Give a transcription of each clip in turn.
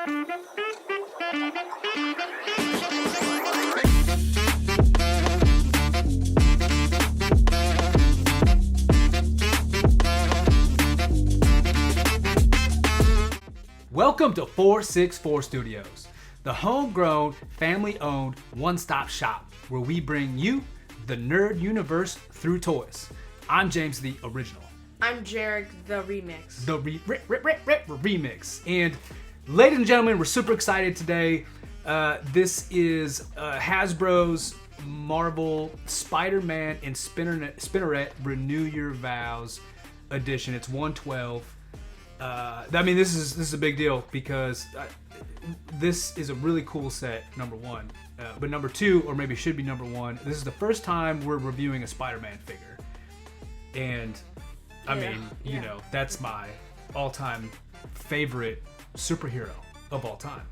Welcome to 464 Studios, the homegrown, family-owned, one-stop shop where we bring you the nerd universe through toys. I'm James, the original. I'm Jarek, the remix. The remix. And ladies and gentlemen, we're super excited today. This is Hasbro's Marvel Spider-Man and Spinneret Renew Your Vows edition. It's 112. This is a big deal because this is a really cool set, number one. But number two, or maybe should be number one, this is the first time we're reviewing a Spider-Man figure. And, you know, that's my all-time favorite superhero of all time.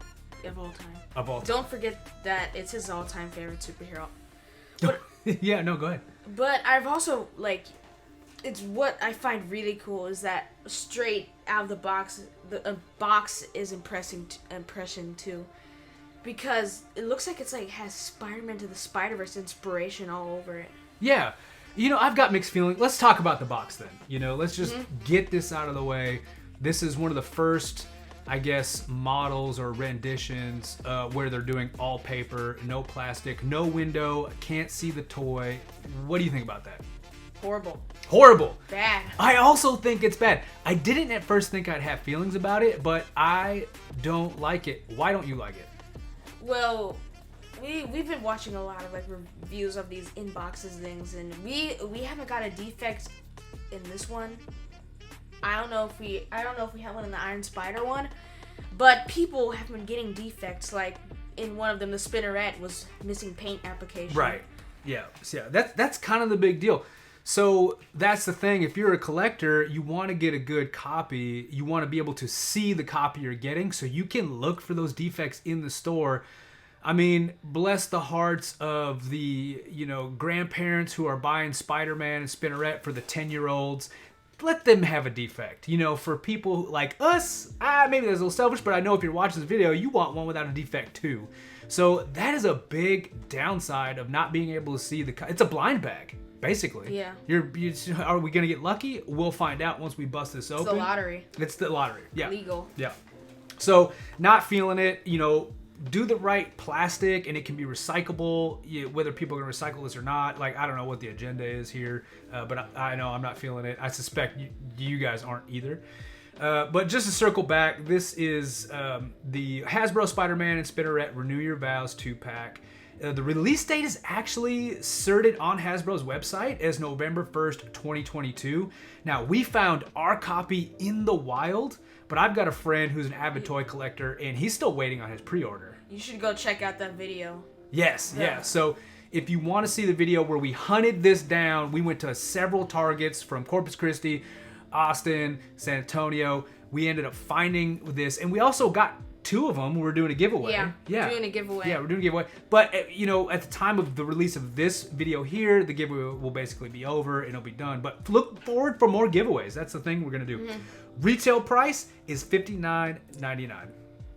Of all time. Of all time. Don't forget that it's his all-time favorite superhero. Yeah, no, go ahead. But I've also, it's what I find really cool is that straight out of the box, the box is impression too, because it looks like it's has Spider-Man to the Spider-Verse inspiration all over it. Yeah, you know, I've got mixed feelings. Let's talk about the box then. You know, let's just get this out of the way. This is one of the first, I guess, models or renditions where they're doing all paper, no plastic, no window, can't see the toy. What do you think about that? Horrible. Bad. I also think it's bad. I didn't at first think I'd have feelings about it, but I don't like it. Why don't you like it? Well, we've been watching a lot of reviews of these in-boxes things, and we haven't got a defect in this one. I don't know if we have one in the Iron Spider one, but people have been getting defects. Like in one of them, the Spinneret was missing paint application. Right. Yeah. That's kind of the big deal. So that's the thing. If you're a collector, you want to get a good copy. You want to be able to see the copy you're getting so you can look for those defects in the store. I mean, bless the hearts of the, grandparents who are buying Spider-Man and Spinneret for the 10-year-olds. Let them have a defect. For people like us, maybe that's a little selfish, but I know if you're watching this video, you want one without a defect too. So that is a big downside of not being able to see it's a blind bag. Basically. Yeah. Are we going to get lucky? We'll find out once we bust this open. It's the lottery. It's the lottery. Yeah. Legal. Yeah. So, not feeling it, do the right plastic and it can be recyclable, whether people are going to recycle this or not. I don't know what the agenda is here, but I know I'm not feeling it. I suspect you guys aren't either. But just to circle back, this is the Hasbro Spider-Man and Spinneret Renew Your Vows 2-pack. The release date is actually inserted on Hasbro's website as November 1st, 2022. Now, we found our copy in the wild, but I've got a friend who's an avid toy collector, and he's still waiting on his pre-order. You should go check out that video. Yes, yeah. So if you want to see the video where we hunted this down, we went to several Targets from Corpus Christi, Austin, San Antonio. We ended up finding this, and we also got two of them. We're doing a giveaway. Yeah, doing a giveaway. Yeah, we're doing a giveaway. But, at the time of the release of this video here, the giveaway will basically be over and it'll be done. But look forward for more giveaways. That's the thing we're going to do. Retail price is $59.99.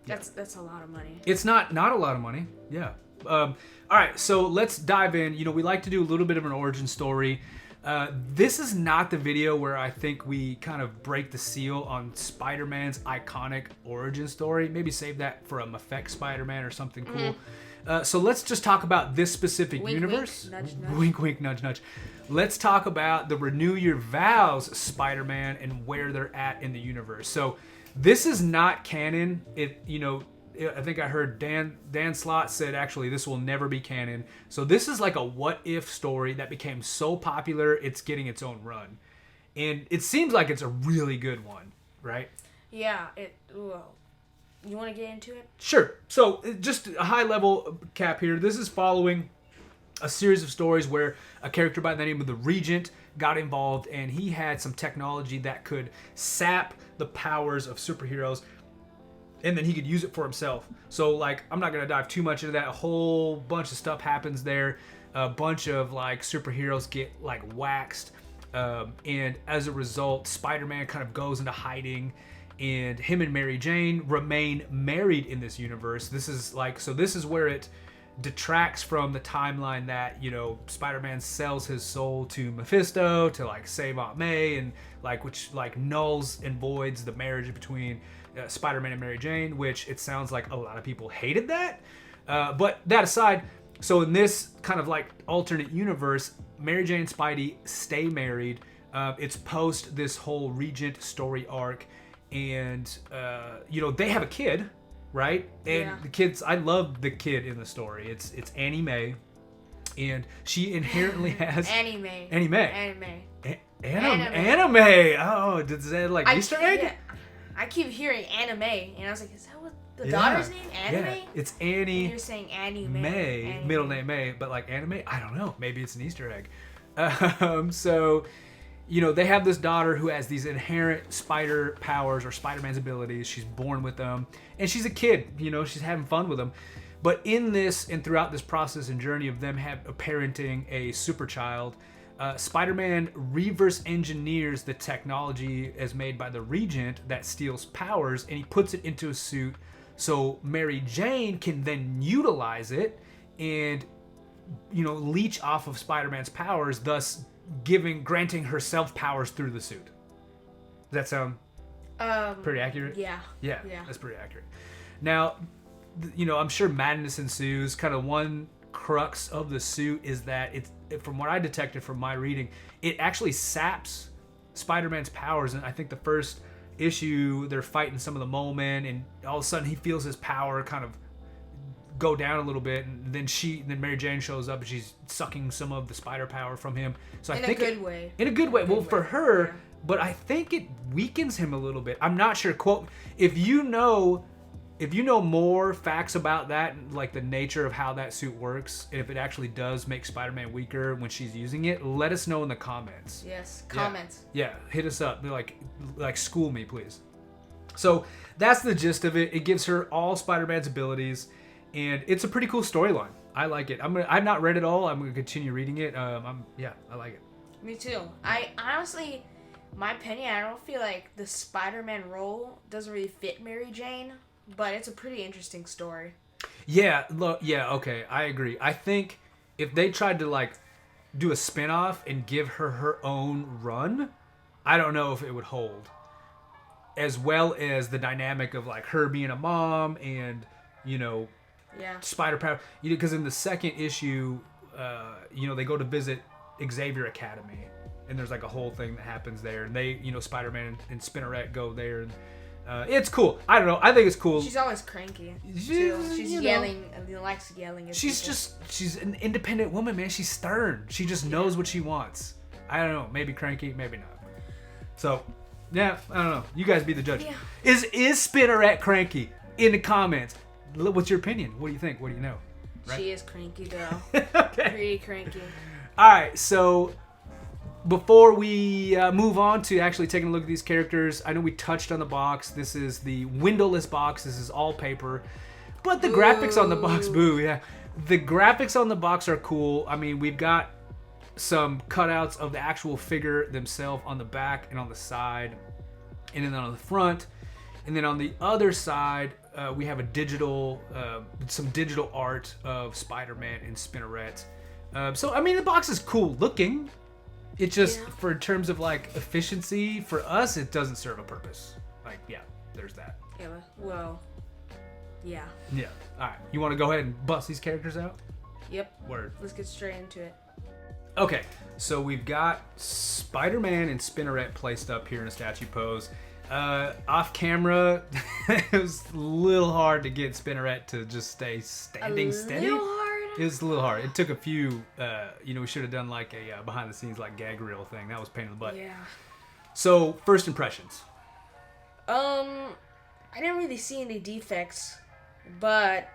That's a lot of money. It's not a lot of money. Yeah. All right, so let's dive in. We like to do a little bit of an origin story. This is not the video where I think we kind of break the seal on Spider-Man's iconic origin story. Maybe save that for a Mafek Spider-Man or something cool. So let's just talk about this specific universe. Wink, nudge, nudge. Wink, wink, nudge, nudge. Let's talk about the Renew Your Vows Spider-Man and where they're at in the universe. So this is not canon. I think I heard Dan Slott said actually this will never be canon. So this is like a what if story that became so popular it's getting its own run. And it seems like it's a really good one, right? Yeah, you want to get into it? Sure. So just a high level cap here. This is following a series of stories where a character by the name of the Regent got involved and he had some technology that could sap the powers of superheroes and then he could use it for himself. So, I'm not going to dive too much into that. A whole bunch of stuff happens there. A bunch of, superheroes get, waxed. And as a result, Spider-Man kind of goes into hiding. and him and Mary Jane remain married in this universe. This is where it detracts from the timeline that, you know, Spider-Man sells his soul to Mephisto to like save Aunt May, and which nulls and voids the marriage between Spider-Man and Mary Jane, which it sounds like a lot of people hated that. But that aside, so in this kind of like alternate universe, Mary Jane and Spidey stay married. It's post this whole Regent story arc, and you know, they have a kid, right? And the kids, I love the kid in the story. It's Annie Mae, and she inherently has Anime. Oh, does that like Easter egg? Yeah. I keep hearing anime, and I was like, is that what the daughter's name? Anime? Yeah, it's Annie. And you're saying Annie May, Anime. middle name May, but like anime, I don't know. Maybe it's an Easter egg. So, you know, they have this daughter who has these inherent spider powers or Spider-Man's abilities. She's born with them, and she's a kid. You know, she's having fun with them. But in this and throughout this process and journey of them parenting a super child, Spider-Man reverse engineers the technology as made by the Regent that steals powers, and he puts it into a suit so Mary Jane can then utilize it and, you know, leech off of Spider-Man's powers, thus granting herself powers through the suit. Does that sound pretty accurate? Yeah. Yeah, that's pretty accurate. Now, you know, I'm sure madness ensues. Kind of one crux of the suit is that from what I detected from my reading, it actually saps Spider-Man's powers. And I think the first issue, they're fighting some of the Mole Men, and all of a sudden he feels his power kind of go down a little bit, and then Mary Jane shows up and she's sucking some of the spider power from him. So I think in a good way. In a good way. Well, for her, but I think it weakens him a little bit. I'm not sure. Quote, if you know more facts about that, like the nature of how that suit works, and if it actually does make Spider-Man weaker when she's using it, let us know in the comments. Yes, comments. Yeah, hit us up. Be like school me, please. So that's the gist of it. It gives her all Spider-Man's abilities, and it's a pretty cool storyline. I like it. I've not read it all. I'm gonna continue reading it. I like it. Me too. I honestly, my opinion, I don't feel like the Spider-Man role doesn't really fit Mary Jane. But it's a pretty interesting story. Yeah, okay, I agree. I think if they tried to like do a spin-off and give her own run, I don't know if it would hold. As well as the dynamic of like her being a mom and, you know, spider power. You know, because in the second issue, you know, they go to visit Xavier Academy, and there's like a whole thing that happens there, and they, you know, Spider-Man and Spinneret go there, and it's cool. I don't know. I think it's cool. She's always cranky. She's yelling. And likes yelling. She's an independent woman, man. She's stern. She just knows what she wants. I don't know. Maybe cranky, maybe not. So, yeah, I don't know. You guys be the judge. Yeah. Is Spinneret cranky? In the comments. What's your opinion? What do you think? What do you know? Right? She is cranky, girl. Okay. Pretty cranky. All right. So, before we move on to actually taking a look at these characters, I know we touched on the box. This is the windowless box. This is all paper. But the graphics on the box, the graphics on the box are cool. I mean, we've got some cutouts of the actual figure themselves on the back and on the side, and then on the front. And then on the other side, we have some digital art of Spider-Man and Spinneret. So, I mean, the box is cool looking. It just, for in terms of like efficiency, for us, it doesn't serve a purpose. Like, there's that. Yeah, well, yeah. Yeah. All right. You want to go ahead and bust these characters out? Yep. Word. Let's get straight into it. Okay. So we've got Spider-Man and Spinneret placed up here in a statue pose. Off camera, it was a little hard to get Spinneret to just stay standing steady. It was a little hard. It took a few, we should have done like a behind the scenes like gag reel thing. That was a pain in the butt. Yeah. So, first impressions. I didn't really see any defects, but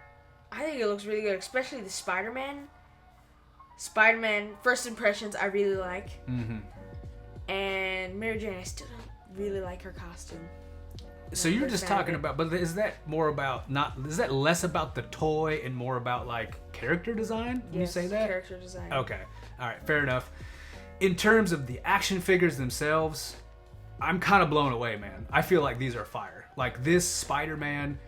I think it looks really good, especially the Spider-Man. First impressions I really like. Mm-hmm. And Mary Jane, I still don't really like her costume. So you're just talking about, but is that less about the toy and more about like character design? When you say that? Character design. Okay. All right. Fair enough. In terms of the action figures themselves, I'm kind of blown away, man. I feel like these are fire. Like, this Spider-Man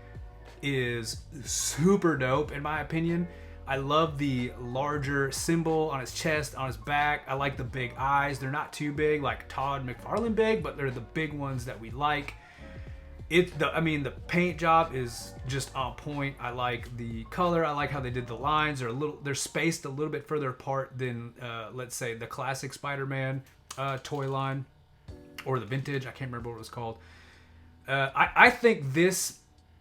is super dope, in my opinion. I love the larger symbol on his chest, on his back. I like the big eyes. They're not too big, like Todd McFarlane big, but they're the big ones that we like. The paint job is just on point. I like the color. I like how they did the lines. They're spaced a little bit further apart than, let's say, the classic Spider-Man toy line, or the vintage. I can't remember what it was called. I think this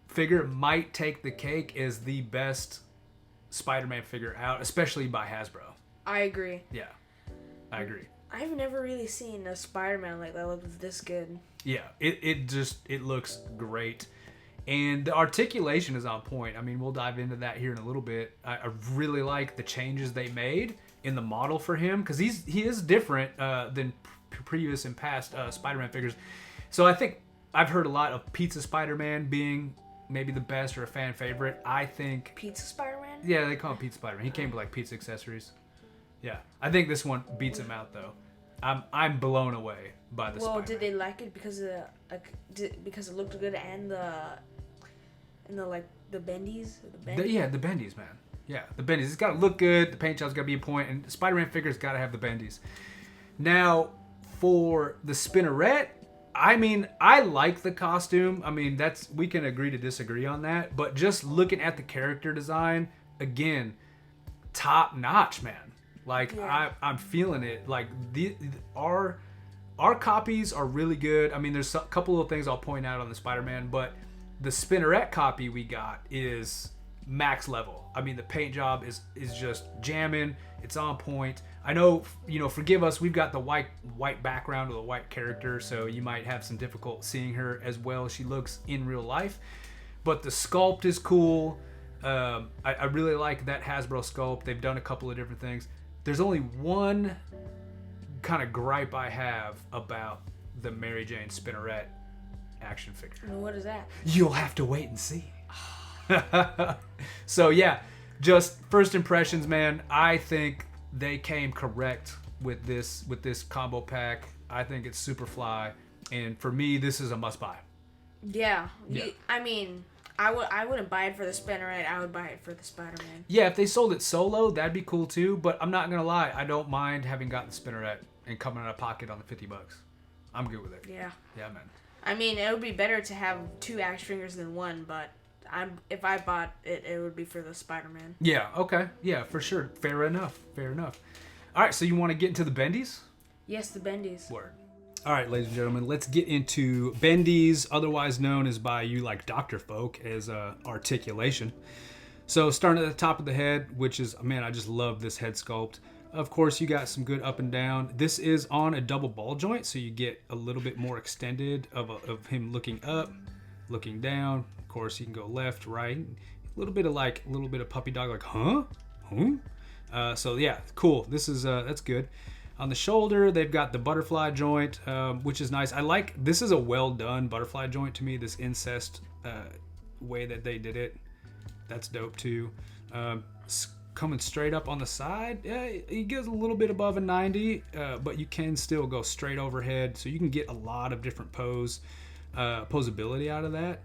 figure might take the cake as the best Spider-Man figure out, especially by Hasbro. I agree. Yeah, I agree. I've never really seen a Spider-Man like that look this good. Yeah, it looks great. And the articulation is on point. I mean, we'll dive into that here in a little bit. I really like the changes they made in the model for him, because he is different than previous and past Spider-Man figures. So I think I've heard a lot of Pizza Spider-Man being maybe the best or a fan favorite. I think Pizza Spider-Man? Yeah, they call him Pizza Spider-Man. He came with like pizza accessories. Yeah, I think this one beats him out though. I'm blown away by the Spider-Man. Well, did they like it because because it looked good and the bendies? The bendies, man. Yeah, the bendies. It's got to look good. The paint job's got to be a point, and Spider-Man figures got to have the bendies. Now, for the Spinneret, I mean, I like the costume. I mean, we can agree to disagree on that. But just looking at the character design, again, top notch, man. Like, yeah. I'm feeling it. Like, our copies are really good. I mean, there's a couple of things I'll point out on the Spider-Man, but the Spinneret copy we got is max level. I mean, the paint job is just jamming. It's on point. I know, forgive us, we've got the white background with a white character, so you might have some difficulty seeing her as well as she looks in real life. But the sculpt is cool. I really like that Hasbro sculpt. They've done a couple of different things. There's only one kind of gripe I have about the Mary Jane Spinneret action figure. What is that? You'll have to wait and see. So yeah, just first impressions, man. I think they came correct with this combo pack. I think it's super fly, and for me, this is a must buy. Yeah. I mean, I wouldn't buy it for the Spinneret. I would buy it for the Spider-Man. Yeah, if they sold it solo, that'd be cool too. But I'm not gonna lie, I don't mind having gotten the Spinneret and coming out of pocket on the $50. I'm good with it. Yeah. Yeah, man. I mean, it would be better to have 2 action figures than one, but if I bought it, it would be for the Spider-Man. Yeah. Okay. Yeah, for sure. Fair enough. All right. So you want to get into the bendies? Yes, the bendies. Word. All right, ladies and gentlemen, let's get into bendies, otherwise known as by you like Dr. Folk as articulation. So starting at the top of the head, which is, man, I just love this head sculpt. Of course, you got some good up and down. This is on a double ball joint, so you get a little bit more extended of him looking up, looking down. Of course, he can go left, right, a little bit of puppy dog, like, huh? So yeah, cool. This is that's good. On the shoulder, they've got the butterfly joint, which is nice. This is a well done butterfly joint to me. This incest way that they did it, that's dope too. Coming straight up on the side, yeah, he gets a little bit above a 90, but you can still go straight overhead, so you can get a lot of different posability out of that.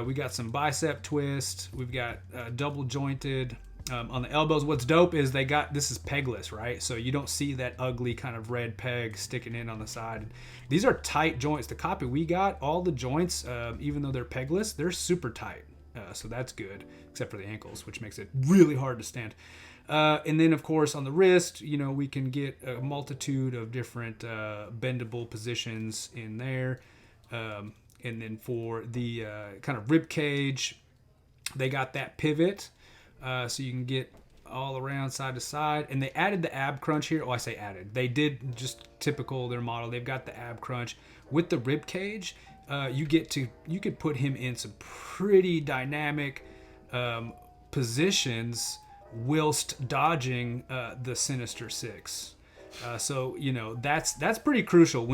We got some bicep twist. We've got double jointed. On the elbows, what's dope is this is pegless, right? So you don't see that ugly kind of red peg sticking in on the side. These are tight joints. The copy we got, all the joints, even though they're pegless, they're super tight. So that's good, except for the ankles, which makes it really hard to stand. And then, of course, on the wrist, we can get a multitude of different bendable positions in there. And then for the kind of rib cage, they got that pivot. So you can get all around side to side, and they added the ab crunch here. Oh, I say added. They did just typical their model. They've got the ab crunch with the rib cage. You could put him in some pretty dynamic positions whilst dodging the Sinister Six. So that's pretty crucial.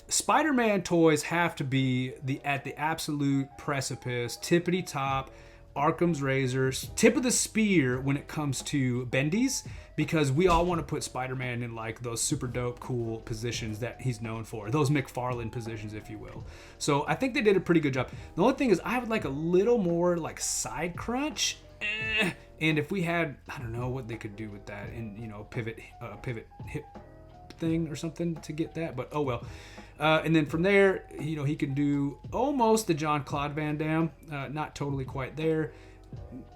Spider-Man toys have to be at the absolute precipice, tippity top Arkham's razors, tip of the spear when it comes to bendies, because we all want to put Spider-Man in like those super dope, cool positions that he's known for, those McFarlane positions, if you will. So I think they did a pretty good job. The only thing is I would like a little more like side crunch. And if we had, I don't know what they could do with that, and pivot hip thing or something to get that, but oh well. And then from there, he can do almost the Jean-Claude Van Damme, not totally quite there.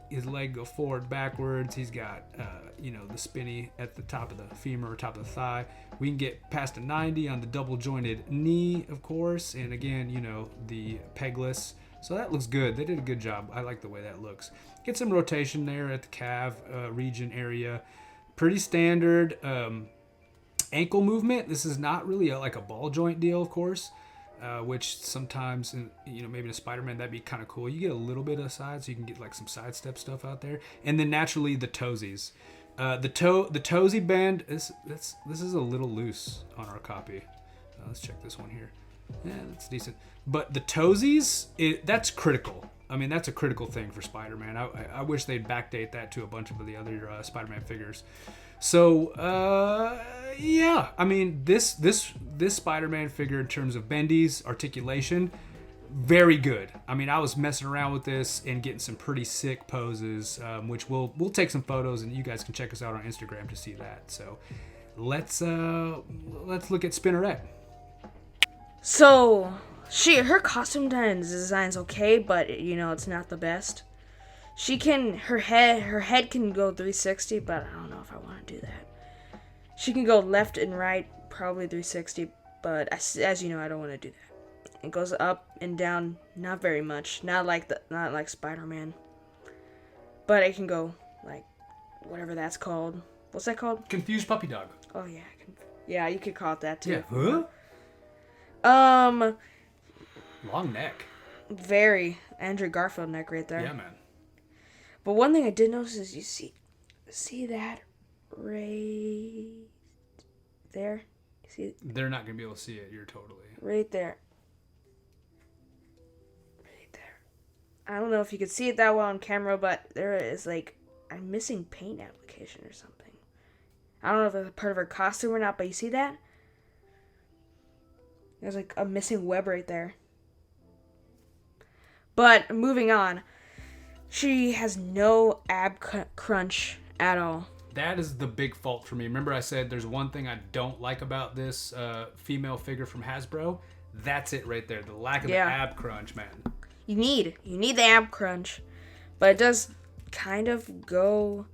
His leg go forward, backwards. He's got, the spinny at the top of the femur or top of the thigh. We can get past a 90 on the double jointed knee, of course. And again, the pegless. So that looks good. They did a good job. I like the way that looks. Get some rotation there at the calf region area. Pretty standard. Ankle movement. This is not really like a ball joint deal, of course, which sometimes, maybe in a Spider-Man that'd be kind of cool. You get a little bit of side, so you can get like some sidestep stuff out there, and then naturally the toesies. The toesy bend. This is a little loose on our copy. Let's check this one here. Yeah, that's decent. But the toesies, that's critical. I mean, that's a critical thing for Spider-Man. I wish they'd backdate that to a bunch of the other Spider-Man figures. So, yeah. I mean, this Spider-Man figure in terms of bendies, articulation, very good. I mean, I was messing around with this and getting some pretty sick poses, which we'll take some photos, and you guys can check us out on Instagram to see that. So, let's look at Spinneret. So, her costume design's okay, but it's not the best. Her head can go 360, but I don't know if I want to do that. She can go left and right, probably 360, but as you know, I don't want to do that. It goes up and down, not very much, not like Spider-Man, but it can go like whatever that's called. What's that called? Confused puppy dog. Oh yeah, yeah, you could call it that too. Yeah. Huh? Long neck. Very Andrew Garfield neck right there. Yeah, man. But one thing I did notice is you see that right there? See? They're not going to be able to see it. You're totally... Right there. Right there. I don't know if you could see it that well on camera, but there is like a missing paint application or something. I don't know if it's part of her costume or not, but you see that? There's like a missing web right there. But moving on, she has no ab crunch at all. That is the big fault for me. Remember I said there's one thing I don't like about this female figure from Hasbro? That's it right there. The lack of the ab crunch, man. You need the ab crunch. But it does kind of go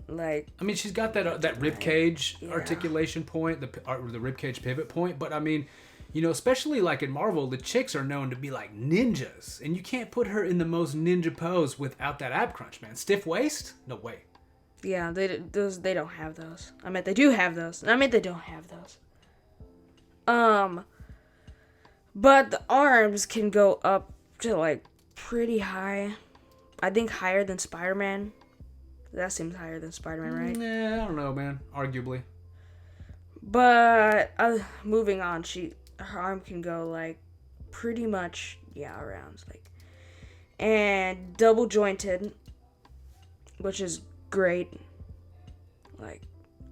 like... I mean, she's got that rib cage articulation point, the rib cage pivot point. But I mean, especially like in Marvel, the chicks are known to be like ninjas. And you can't put her in the most ninja pose without that ab crunch, man. Stiff waist? No way. Yeah, they don't have those. I meant they do have those. I meant they don't have those. But the arms can go up to like pretty high. I think higher than Spider-Man. That seems higher than Spider-Man, right? Yeah, I don't know, man. Arguably. But moving on, her arm can go like pretty much around like, and double jointed, which is great. Like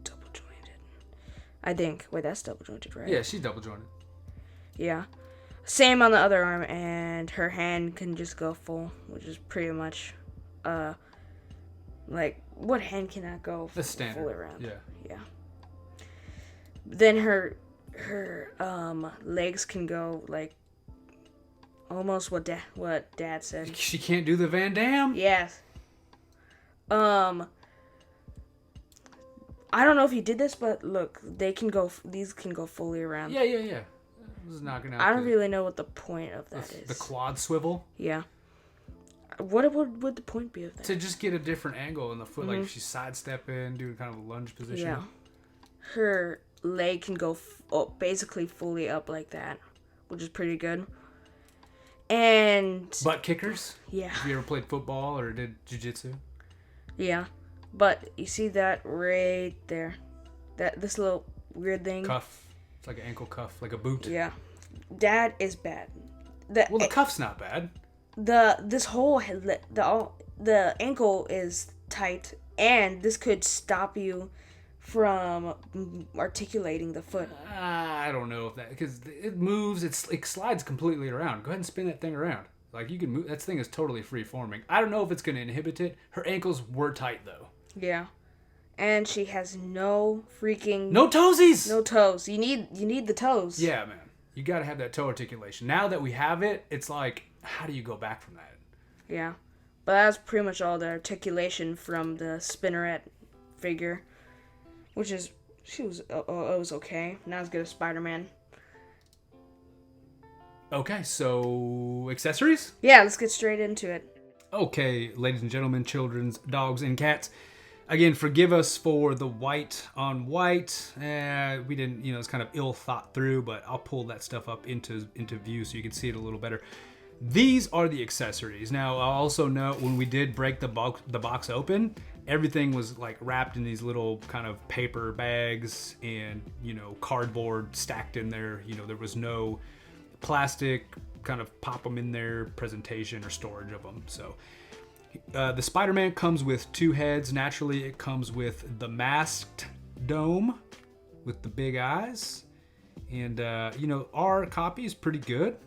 double jointed, I think. Wait, that's double jointed, right? Yeah, she's double jointed. Yeah. Same on the other arm, and her hand can just go full, which is pretty much, like, what hand cannot go full around? Yeah. Then her legs can go, like, almost what Dad said. She can't do the Van Damme? Yes. I don't know if you did this, but look, these can go fully around. Yeah. This is knocking out. I don't really know what the point of that is. The quad swivel? Yeah. What would the point be of that? To just get a different angle in the foot, like if she's sidestepping, doing kind of a lunge position. Yeah. Her leg can go basically fully up like that, which is pretty good. And butt kickers? Yeah. Have you ever played football or did jiu-jitsu? Yeah. But you see that right there? This little weird thing? Cuff. It's like an ankle cuff, like a boot. Yeah. That is bad. Well, the cuff's not bad. the ankle is tight, and this could stop you from articulating the foot. I don't know if that, because it moves, it slides completely around. Go ahead and spin that thing around. Like, you can move, that thing is totally free forming. I don't know if it's going to inhibit it. Her ankles were tight though. Yeah. And she has no toesies. No toes. You need the toes. Yeah, man. You got to have that toe articulation. Now that we have it, it's like, how do you go back from that? Yeah. But that's pretty much all the articulation from the Spinneret figure, which is it was okay. Not as good as Spider-Man. Okay, so accessories? Yeah, let's get straight into it. Okay, ladies and gentlemen, children's, dogs, and cats. Again, forgive us for the white on white. We didn't, it's kind of ill thought through, but I'll pull that stuff up into view so you can see it a little better. These are the accessories. Now, I'll also note when we did break the box open, everything was like wrapped in these little kind of paper bags and, cardboard stacked in there. There was no plastic kind of pop them in there presentation or storage of them. So the Spider-Man comes with 2 heads. Naturally, it comes with the masked dome with the big eyes. And, our copy is pretty good.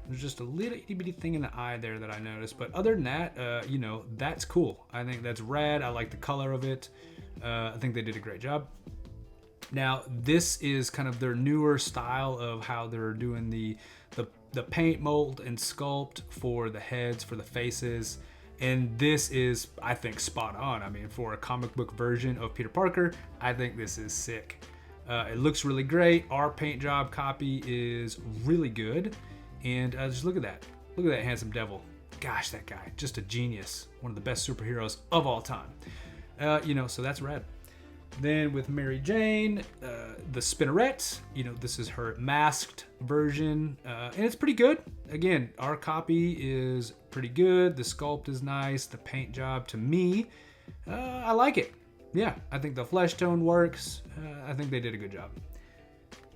There's just a little itty bitty thing in the eye there that I noticed. But other than that, that's cool. I think that's rad. I like the color of it. I think they did a great job. Now, this is kind of their newer style of how they're doing the paint, mold, and sculpt for the heads, for the faces. And this is, I think, spot on. I mean, for a comic book version of Peter Parker, I think this is sick. It looks really great. Our paint job copy is really good. And just look at that. Look at that handsome devil. Gosh, that guy, just a genius. One of the best superheroes of all time. So that's rad. Then with Mary Jane, the Spinneret, this is her masked version, and it's pretty good. Again, our copy is pretty good. The sculpt is nice. The paint job, to me, I like it. Yeah, I think the flesh tone works. I think they did a good job.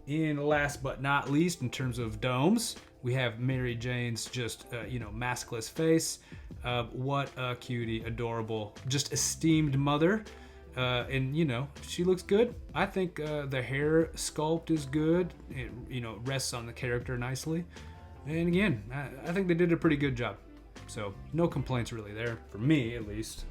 And last but not least, in terms of domes, we have Mary Jane's just, maskless face. What a cutie, adorable, just esteemed mother. And she looks good. I think the hair sculpt is good. It rests on the character nicely. And again, I think they did a pretty good job. So no complaints really there, for me at least.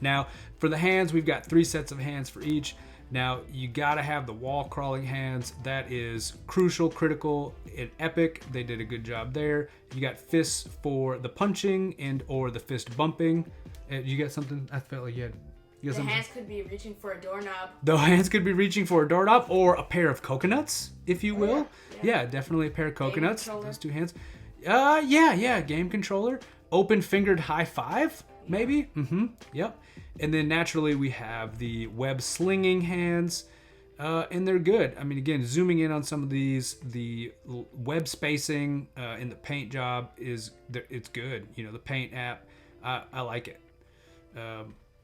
Now for the hands, we've got 3 sets of hands for each. Now you gotta have the wall crawling hands. That is crucial, critical, and epic. They did a good job there. You got fists for the punching and or the fist bumping. You got something? I felt like you had. The hands could be reaching for a doorknob. The hands could be reaching for a doorknob or a pair of coconuts, if you will. Yeah, definitely a pair of coconuts. Those 2 hands. Game controller. Open fingered high five, maybe. Yep. And then naturally we have the web slinging hands, and they're good. I mean, again, zooming in on some of these, the web spacing in the paint job it's good. The paint app, I like it.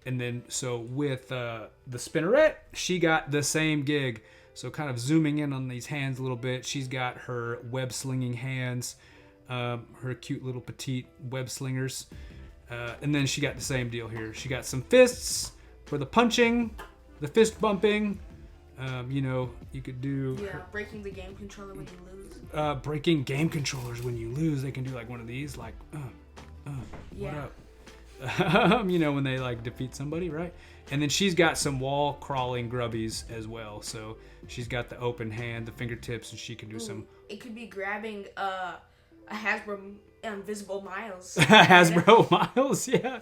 And then, so with the Spinneret, she got the same gig. So kind of zooming in on these hands a little bit, she's got her web slinging hands, her cute little petite web slingers. And then she got the same deal here. She got some fists for the punching, the fist bumping. You could do... Yeah, breaking the game controller when you lose. Breaking game controllers when you lose. They can do like one of these, like, what up? When they like defeat somebody, right? And then she's got some wall crawling grubbies as well. So she's got the open hand, the fingertips, and she can do some. It could be grabbing a Hasbro Invisible Miles. Hasbro Miles, yeah.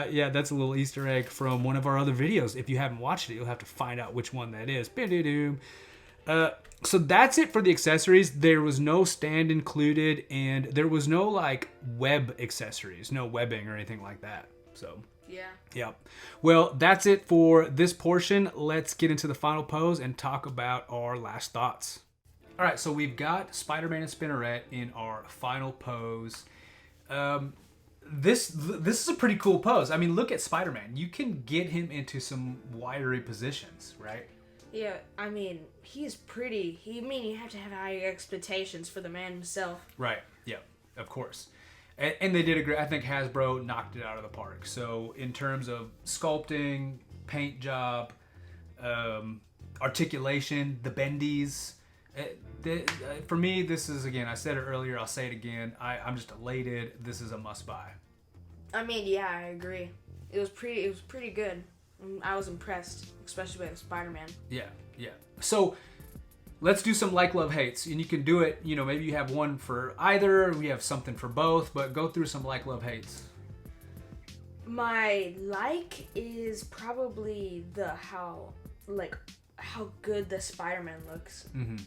Yeah, that's a little Easter egg from one of our other videos. If you haven't watched it, you'll have to find out which one that is. So that's it for the accessories. There was no stand included, and there was no like web accessories, no webbing or anything like that. So yeah. Well, that's it for this portion. Let's get into the final pose and talk about our last thoughts. All right, so we've got Spider-Man and Spinneret in our final pose. This is a pretty cool pose. I mean, look at Spider-Man. You can get him into some wiry positions, right? Yeah, I mean, he's pretty. You have to have high expectations for the man himself. Right, yeah, of course. And they did a great. I think Hasbro knocked it out of the park. So in terms of sculpting, paint job, articulation, the bendies. For me, this is, again, I said it earlier, I'll say it again. I'm just elated. This is a must buy. I mean, yeah, I agree. It was pretty good. I was impressed, especially with Spider-Man. Yeah. So let's do some like, love, hates, and you can do it. Maybe you have one for either. We have something for both, but go through some like, love, hates. My like is probably how good the Spider-Man looks. Mm-hmm.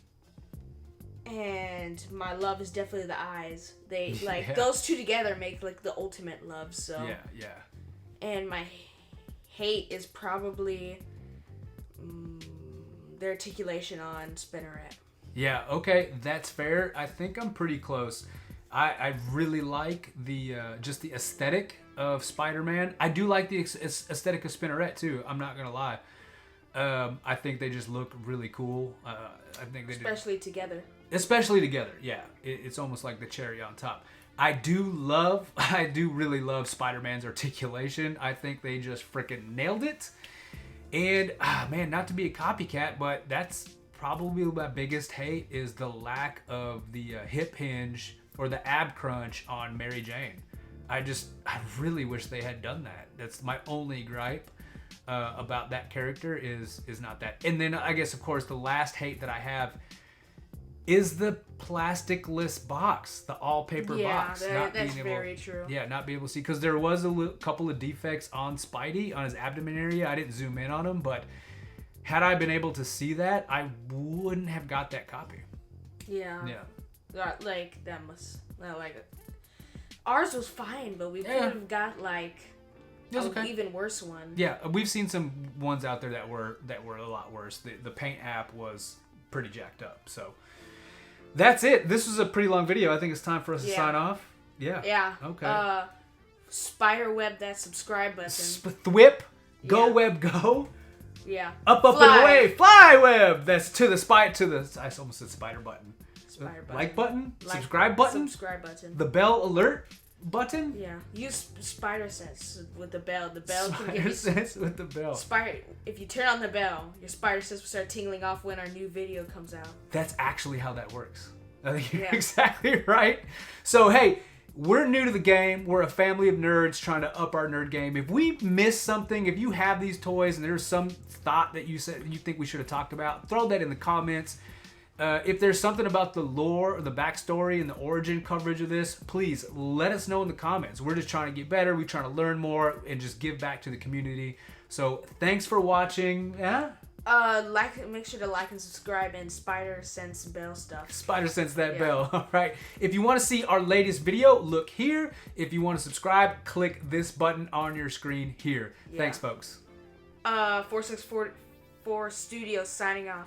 And my love is definitely the eyes. They those two together make like the ultimate love. So yeah. And my hate is probably the articulation on Spinneret. Yeah, okay, that's fair. I think I'm pretty close. I really like the just the aesthetic of Spider-Man. I do like the aesthetic of Spinneret too. I'm not gonna lie. I think they just look really cool. I think they especially together. Especially together, yeah. It's almost like the cherry on top. I do really love Spider-Man's articulation. I think they just freaking nailed it. And, man, not to be a copycat, but that's probably my biggest hate is the lack of the hip hinge or the ab crunch on Mary Jane. I really wish they had done that. That's my only gripe about that character is not that. And then, I guess, of course, the last hate that I have is the plasticless box, the all-paper box. That's very true. Yeah, not be able to see. Because there was a couple of defects on Spidey, on his abdomen area. I didn't zoom in on him, but had I been able to see that, I wouldn't have got that copy. Yeah. Ours was fine, but we could have got even worse one. Yeah, we've seen some ones out there that were a lot worse. The paint app was pretty jacked up, so... That's it. This was a pretty long video. I think it's time for us to sign off. Yeah. Yeah. Okay. Spiderweb that subscribe button. Thwip. Go web go. Yeah. Up and away. Fly web. That's to the I almost said spider button. Spider button. Like button. Subscribe button. Subscribe button. The bell alert button. Yeah. Use spider sense with the bell. The bell spider can give you sense with the bell. If you turn on the bell, your spider sense will start tingling off when our new video comes out. That's actually how that works. I think you're exactly right. So hey, we're new to the game. We're a family of nerds trying to up our nerd game. If we miss something, if you have these toys and there's some thought that you think we should have talked about, throw that in the comments. If there's something about the lore or the backstory and the origin coverage of this, please let us know in the comments. We're just trying to get better. We're trying to learn more and just give back to the community. So thanks for watching. Yeah? Make sure to like and subscribe and spider sense bell stuff. Spider sense that bell. All right. If you want to see our latest video, look here. If you want to subscribe, click this button on your screen here. Yeah. Thanks, folks. 4644 Studios signing off.